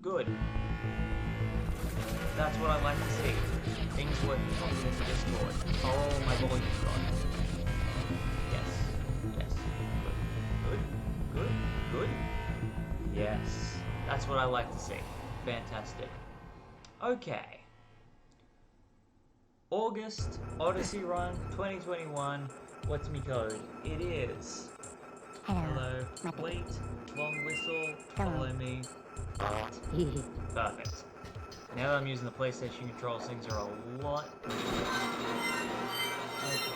Good. That's what I like to see. Things working properly in the Discord. Oh, my volume's gone. Yes. Yes. Good. Good. Good. Good. Yes. That's what I like to see. Fantastic. Okay. August, Oddysee run, 2021. What's me code? It is. Hello. Wait. Long whistle. Follow me. Perfect. Now that I'm using the PlayStation controls, things are a lot easier. Okay.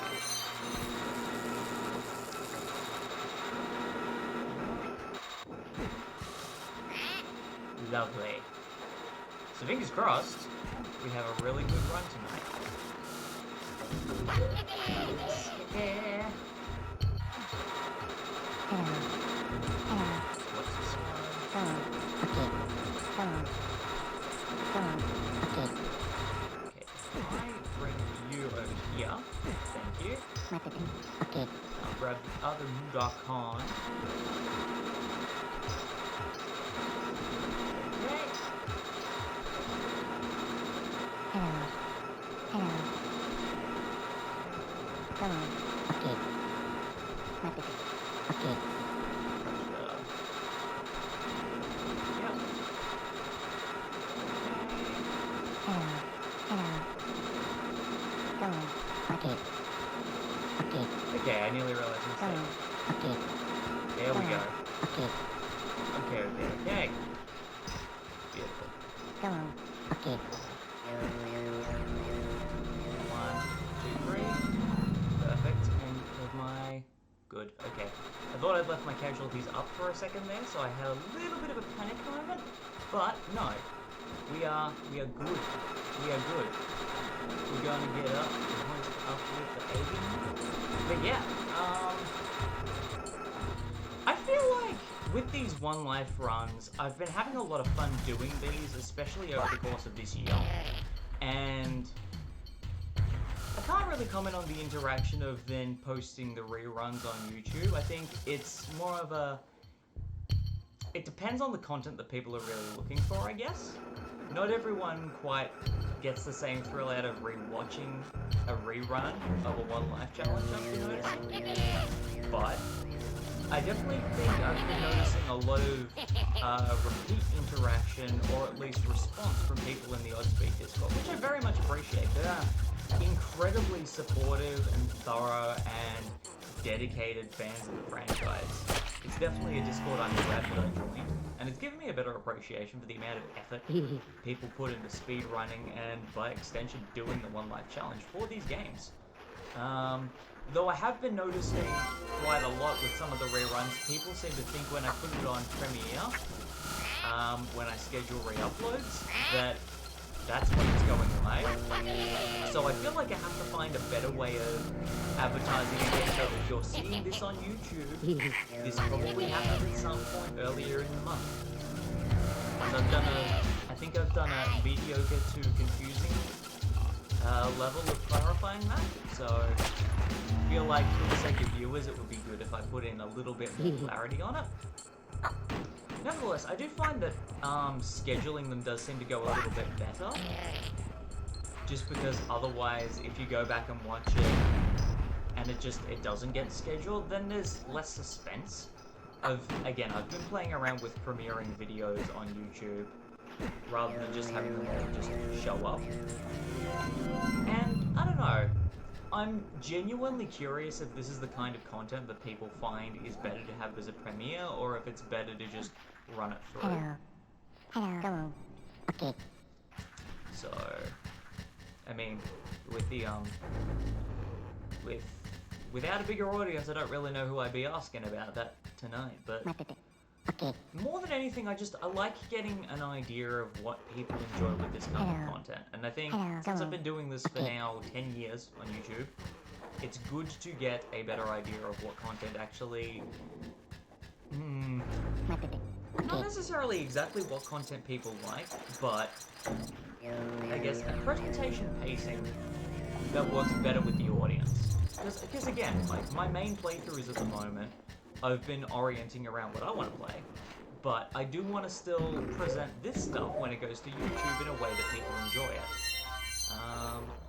Lovely. So fingers crossed, we have a really good run tonight. Yeah. What's this one? Okay, I bring you over here. Thank you. I'll grab the other Mudokon. Okay, I nearly realized mistake. There we go. Okay. Beautiful. 1, 2, 3. Perfect. And with my... Good. Okay. I thought I'd left my casualties up for a second there, so I had a little bit of a panic moment. But no. We are good. We are good. We're going to get up with the 80. But yeah, I feel like with these One Life runs, I've been having a lot of fun doing these, especially over the course of this year. And I can't really comment on the interaction of then posting the reruns on YouTube. I think it's more of a... It depends on the content that people are really looking for, I guess. Not everyone quite gets the same thrill out of rewatching a rerun of a One Life challenge, I've been noticing. But I definitely think I've been noticing a lot of repeat interaction, or at least response from people in the Oddysee Discord, which I very much appreciate. They're incredibly supportive and thorough and dedicated fans of the franchise. It's definitely a Discord I'm glad that I joined, and it's given me a better appreciation for the amount of effort people put into speed running and, by extension, doing the One Life Challenge for these games. Though I have been noticing quite a lot with some of the reruns, people seem to think when I put it on Premiere, when I schedule re-uploads, that's when it's going live. So I feel like I have to find a better way of advertising again, so if you're seeing this on YouTube, this probably happened at some point earlier in the month. And I think I've done a mediocre to confusing level of clarifying that, so I feel like for the sake of viewers it would be good if I put in a little bit more clarity on it. Nevertheless, I do find that scheduling them does seem to go a little bit better, just because otherwise if you go back and watch it and it doesn't get scheduled, then there's less suspense. Again, I've been playing around with premiering videos on YouTube rather than just having them all just show up. And I don't know, I'm genuinely curious if this is the kind of content that people find is better to have as a premiere, or if it's better to just run it through. Hello. Okay. So, I mean, with the without a bigger audience, I don't really know who I'd be asking about that tonight, but Okay. more than anything, I like getting an idea of what people enjoy with this kind of content. And I think since I've been doing this for now 10 years on YouTube, it's good to get a better idea of what content actually... Not necessarily exactly what content people like, but I guess a presentation pacing that works better with the audience. Because again, like, my main playthroughs at the moment, I've been orienting around what I want to play, but I do want to still present this stuff when it goes to YouTube in a way that people enjoy it.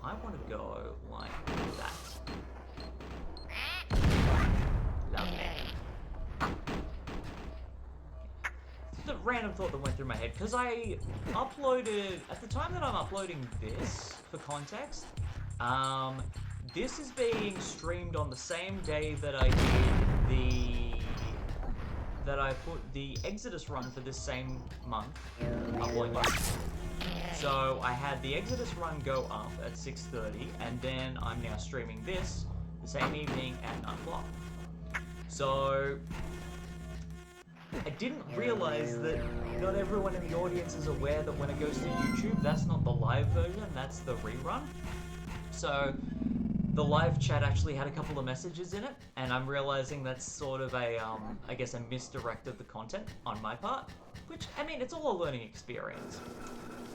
I want to go like that. Lovely. Just a random thought that went through my head, because I uploaded, at the time that I'm uploading this, for context, this is being streamed on the same day that I did I put the Exodus run for this same month up on YouTube. So I had the Exodus run go up at 6:30, and then I'm now streaming this the same evening at 9 o'clock. So I didn't realize that not everyone in the audience is aware that when it goes to YouTube, that's not the live version, that's the rerun. So the live chat actually had a couple of messages in it, and I'm realizing that's sort of a, I guess a misdirect of the content on my part, which, I mean, it's all a learning experience.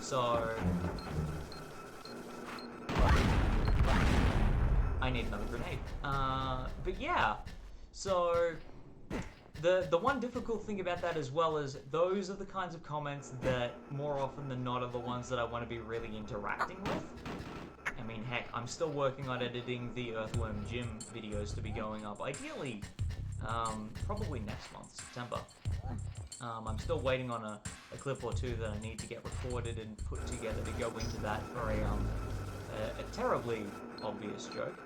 So I need another grenade. But yeah, so the one difficult thing about that as well is those are the kinds of comments that more often than not are the ones that I want to be really interacting with. I mean, heck, I'm still working on editing the Earthworm Gym videos to be going up, ideally, probably next month, September. I'm still waiting on a clip or two that I need to get recorded and put together to go into that for a terribly obvious joke.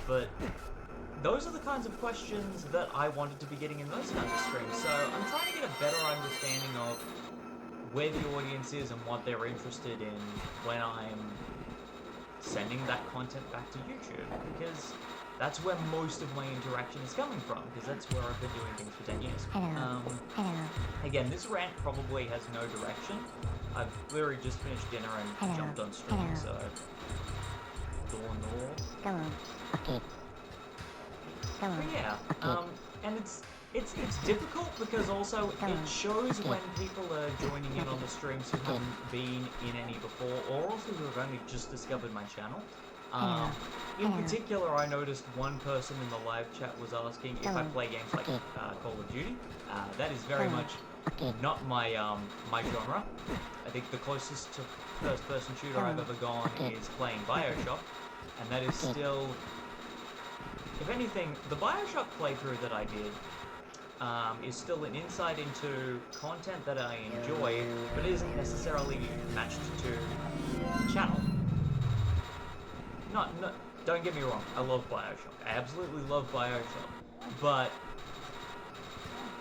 But those are the kinds of questions that I wanted to be getting in those kinds of streams, so I'm trying to get a better understanding of where the audience is and what they're interested in when I'm sending that content back to YouTube, because that's where most of my interaction is coming from, because that's where I've been doing things for 10 years. Hello. Again, this rant probably has no direction. I've literally just finished dinner and jumped on stream, so... Door north. Go on. Okay. Go on. But yeah, and it's difficult because also it shows when people are joining in on the streams who haven't been in any before, or also who have only just discovered my channel. In particular, I noticed one person in the live chat was asking if I play games like Call of Duty. That is very much not my my genre. I think the closest to first-person shooter I've ever gone is playing BioShock, and that is still, if anything, the BioShock playthrough that I did is still an insight into content that I enjoy, but it isn't necessarily matched to the channel. No, don't get me wrong, I love BioShock. I absolutely love BioShock, but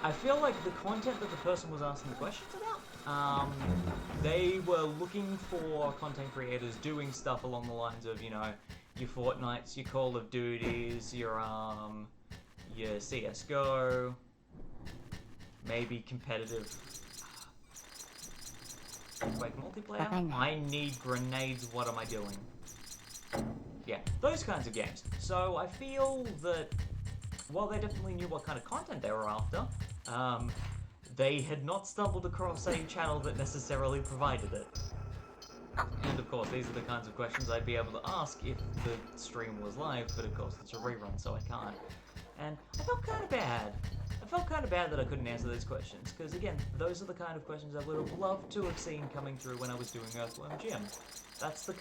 I feel like the content that the person was asking the questions about, they were looking for content creators doing stuff along the lines of, you know, your Fortnites, your Call of Duties, your CSGO, maybe competitive Quake multiplayer. I need grenades, what am I doing? Yeah, those kinds of games. So I feel that while they definitely knew what kind of content they were after, they had not stumbled across a channel that necessarily provided it. And of course, these are the kinds of questions I'd be able to ask if the stream was live, but of course it's a rerun, so I can't. And I felt kind of bad. I felt kind of bad that I couldn't answer those questions, because again, those are the kind of questions I would have loved to have seen coming through when I was doing Earthworm Gym. That's the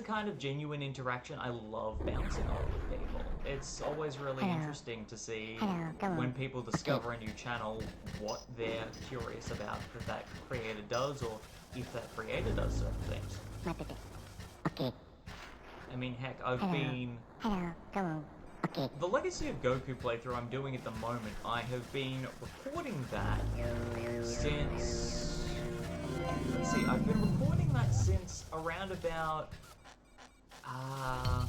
kind of genuine interaction I love bouncing off with people. It's always really interesting to see when people discover a new channel what they're curious about that creator does, or if that creator does certain things. Okay. I mean, heck, I've been... Hello. Go on. Okay. The Legacy of Goku playthrough I'm doing at the moment, I have been recording that since... Let's see, I've been recording that since around about... I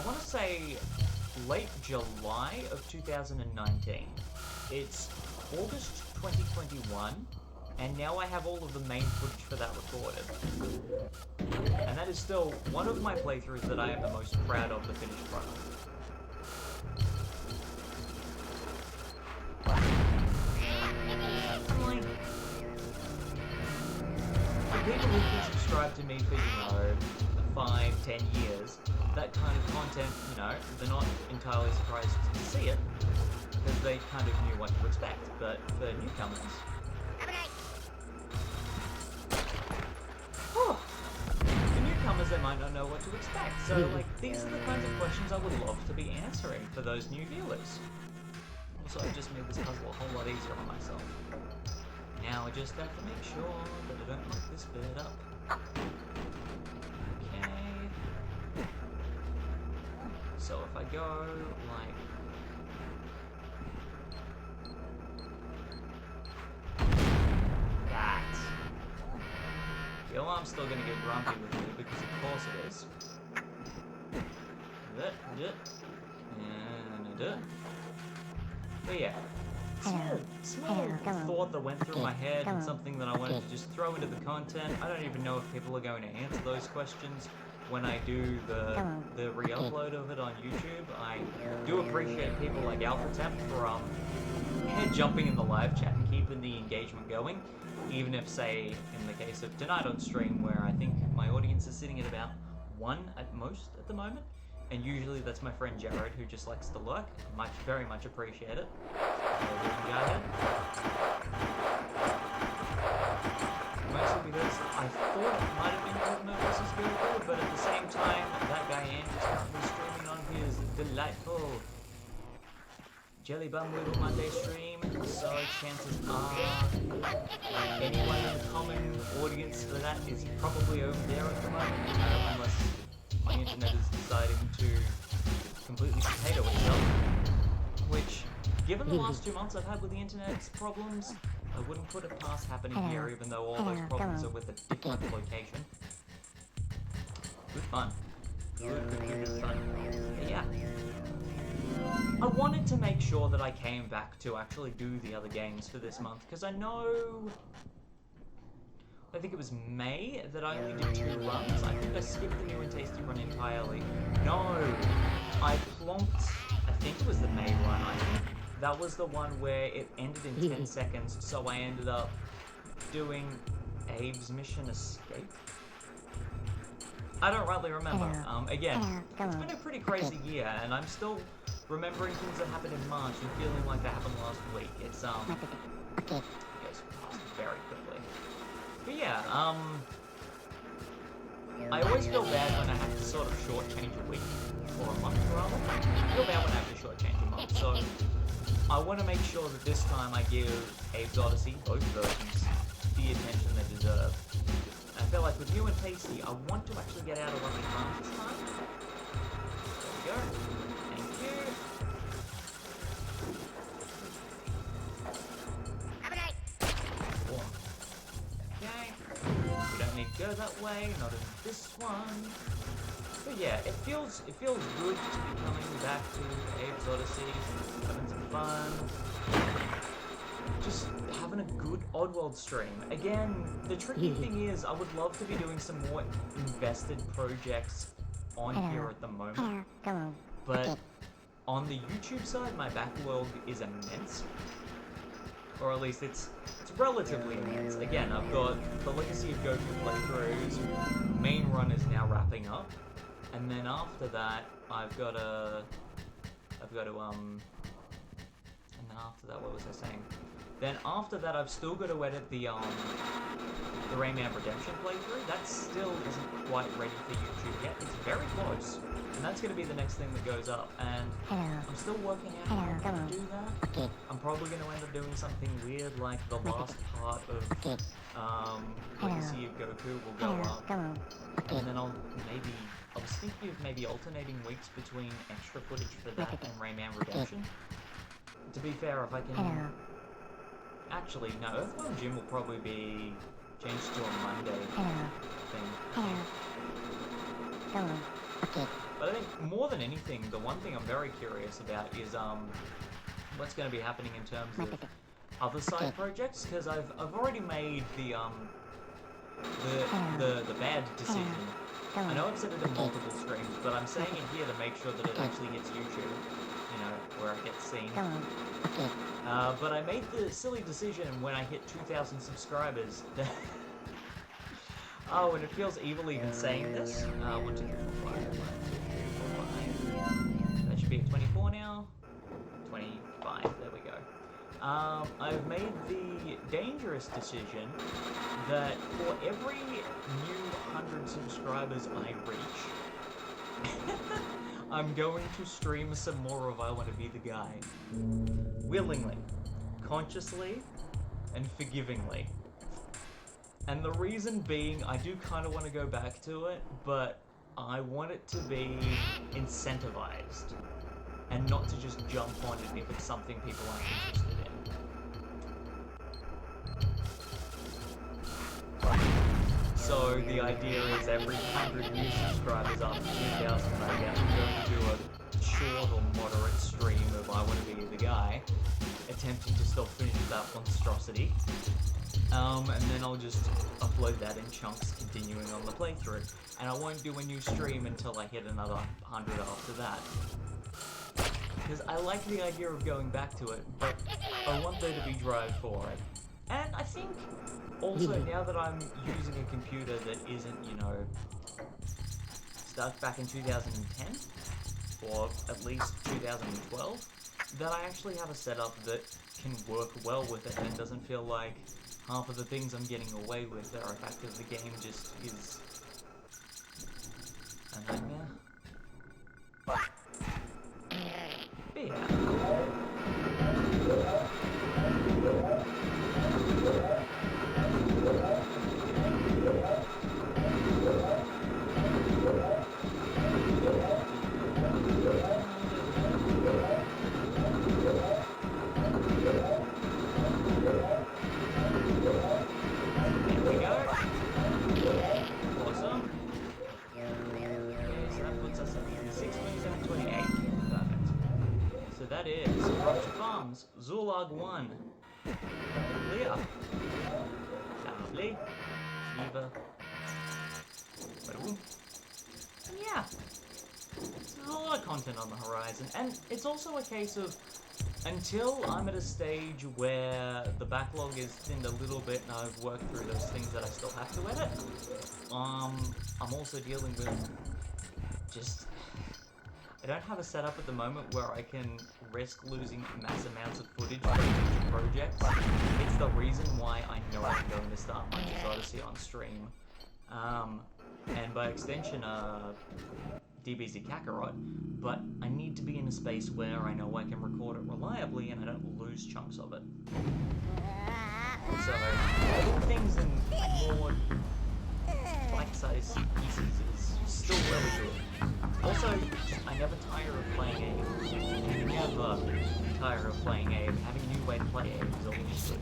want to say late July of 2019. It's August 2021, and now I have all of the main footage for that recorded. And that is still one of my playthroughs that I am the most proud of the finished product. For people who've been subscribed to me for, 5-10 years, that kind of content, you know, they're not entirely surprised to see it, because they kind of knew what to expect. But for newcomers, for newcomers, they might not know what to expect. So, like, these are the kinds of questions I would love to be answering for those new viewers. Also, I just made this puzzle a whole lot easier on myself. Now I just have to make sure that I don't muck this bit up. Okay. So if I go like that, the alarm's still gonna get grumpy with me because of course it is. But yeah. Small thought that went through my head and something that I wanted to just throw into the content. I don't even know if people are going to answer those questions when I do the re-upload of it on YouTube. I do appreciate people like AlphaTemp for head jumping in the live chat and keeping the engagement going, even if, say, in the case of tonight on stream, where I think my audience is sitting at about 1 at most at the moment. And usually that's my friend Jared, who just likes to lurk. Very much appreciate it. Mostly because I thought it might have been Cosmo vs. Goku, but at the same time, that guy Andy is currently streaming on his delightful Jelly Bum Wiggle Monday stream, so chances are anyone in the common audience for that is probably over there at the moment, unless my internet is deciding to completely potato itself, which, given the last 2 months I've had with the internet's problems, I wouldn't put it past happening here, even though all those problems are with a different location. Good fun. Good fun. But yeah. I wanted to make sure that I came back to actually do the other games for this month, because I know... I think it was May that I only did 2 runs. I think I skipped the New and Tasty run entirely. No! I plonked... I think it was the May run. I think that was the one where it ended in 10 seconds, so I ended up doing Abe's Mission Escape. I don't rightly remember. Again, it's been a pretty crazy year, and I'm still remembering things that happened in March and feeling like they happened last week. It's, it goes past very quickly. But yeah, I always feel bad when I have to sort of shortchange a week, or a month rather. I feel bad when I have to shortchange a month, so I want to make sure that this time I give Abe's Oddysee, both versions, the attention they deserve. And I feel like with New and Tasty, I want to actually get out of RuptureFarms this time. There we go. Thank you. Okay. We don't need to go that way, not in this one. But yeah, it feels good to be coming back to Abe's Oddysee, having some fun. Just having a good Oddworld stream. Again, the tricky thing is I would love to be doing some more invested projects on here at the moment. But on the YouTube side, my backlog is immense. Or at least it's relatively immense. Again, I've got the Legacy of Goku playthroughs, main run is now wrapping up, and then after that, I've got to, and then after that, what was I saying? Then after that, I've still got to edit the Rayman Redemption playthrough. That still isn't quite ready for YouTube yet. It's very close, and that's going to be the next thing that goes up. And I'm still working out how I'm going to do that. I'm probably going to end up doing something weird, like the last part of Legacy of Goku will go up, and then I was thinking of maybe alternating weeks between extra footage for that and Rayman Redemption. To be fair, if I can... Actually, no, Earthworm Jim will probably be changed to a Monday thing. But I think more than anything, the one thing I'm very curious about is what's going to be happening in terms of other side projects, because I've already made the bad decision. I know I've said it in multiple streams, but I'm saying it here to make sure that it actually gets YouTube, you know, where it gets seen. But I made the silly decision when I hit 2,000 subscribers that Oh, and it feels evil even saying this. 1, 2, 3, 4, 5. 1, 2, 3, 4, 5. That should be at 24 now. 25. There we go. I've made the dangerous decision that for every new 100 subscribers I reach, I'm going to stream some more of I Want to Be the Guy. Willingly, consciously, and forgivingly. And the reason being, I do kind of want to go back to it, but I want it to be incentivized. And not to just jump on it if it's something people aren't interested in. So the idea is every 100 new subscribers after 2,000, I guess, I'm going to do a short or moderate stream of I Want to Be the Guy, attempting to still finish that monstrosity. And then I'll just upload that in chunks, continuing on the playthrough. And I won't do a new stream until I hit another 100 after that. Because I like the idea of going back to it, but I want there to be drive for it. And I think, also, now that I'm using a computer that isn't, you know, stuck back in 2010, or at least 2012, that I actually have a setup that can work well with it, and it doesn't feel like half of the things I'm getting away with are a fact of the game just is a nightmare. But yeah. That is RuptureFarms, Zulog 1. Clear. Lovely. Shiva. And yeah. There's a lot of content on the horizon. And it's also a case of, until I'm at a stage where the backlog is thinned a little bit and I've worked through those things that I still have to edit, I'm also dealing with just... I don't have a setup at the moment where I can risk losing mass amounts of footage for future projects. It's the reason why I know I'm going to start Munch's Oddysee on stream. And by extension, DBZ Kakarot, but I need to be in a space where I know I can record it reliably and I don't lose chunks of it. So, all things in more bite-sized pieces is still really good. Also, I never tire of playing Abe. Never tire of playing Abe. Having a new way to play Abe is always good.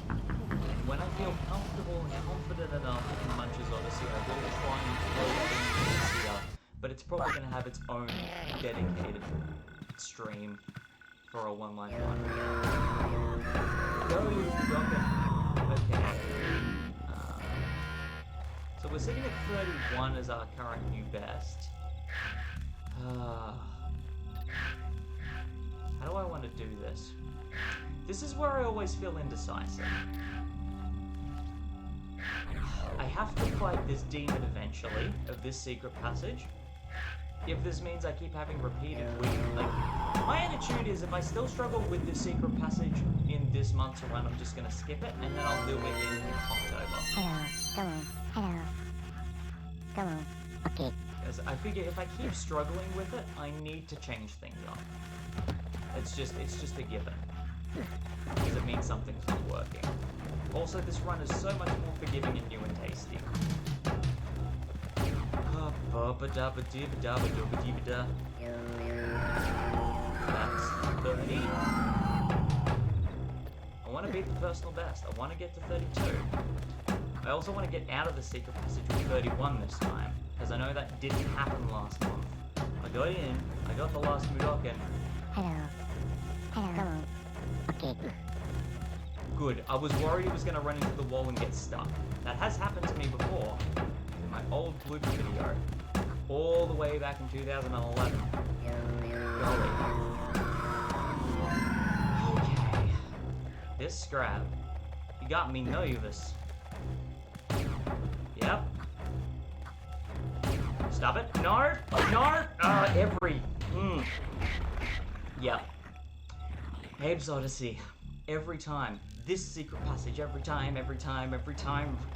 And when I feel comfortable and confident enough in Munch's Oddysee, I will try and throw things easier, but it's probably going to have its own dedicated stream for a one-life one. Go, you Mudokon. Okay. So we're sitting at 31 as our current new best. How do I want to do this? This is where I always feel indecisive. I have to fight this demon eventually, of this secret passage. If this means I keep having repeated my attitude is if I still struggle with this secret passage in this month's run, I'm just gonna skip it, and then I'll do it in October. Hello, come on, hello. Come on, okay. Because I figure if I keep struggling with it, I need to change things up. It's just a given. Because it means something's not working. Also, this run is so much more forgiving and new and tasty. That's 30. I want to beat the personal best. I want to get to 32. I also want to get out of the secret passage with 31 this time, because I know that didn't happen last month. I got in, I got the last Mudokon. Hello. Hello. Come on. Okay. Good. I was worried he was going to run into the wall and get stuck. That has happened to me before, in my old blooper video, all the way back in 2011. Golly. Okay. This scrap, you got me nervous. Yep. Stop it. No! No! Every... Yep. Abe's Oddysee. Every time. This secret passage. Every time.